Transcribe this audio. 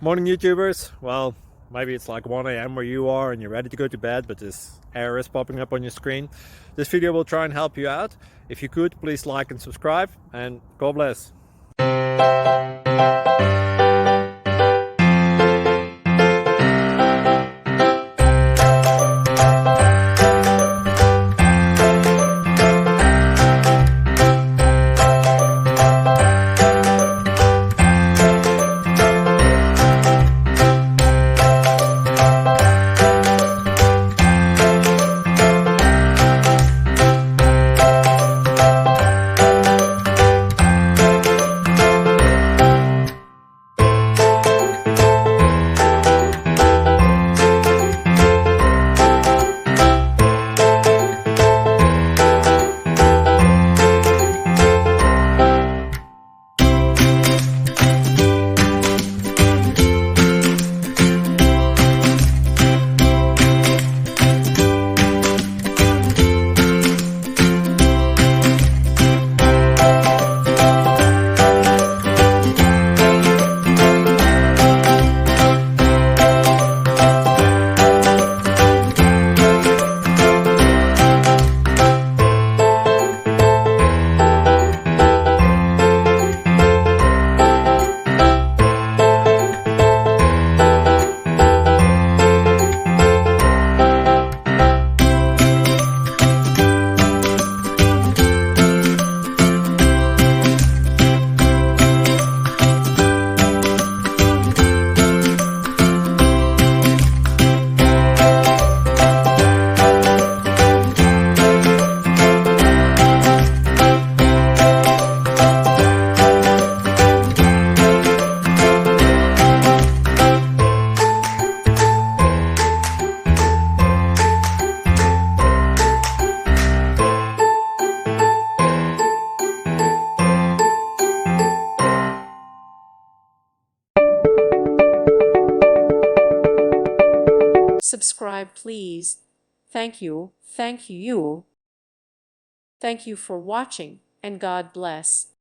Morning YouTubers. Well, maybe it's like 1 a.m. where you are and you're ready to go to bed, but this error is popping up on your screen. This video will try and help you out. If you could, please like and subscribe, and God bless. Subscribe, please. Thank you. Thank you. Thank you for watching, and God bless.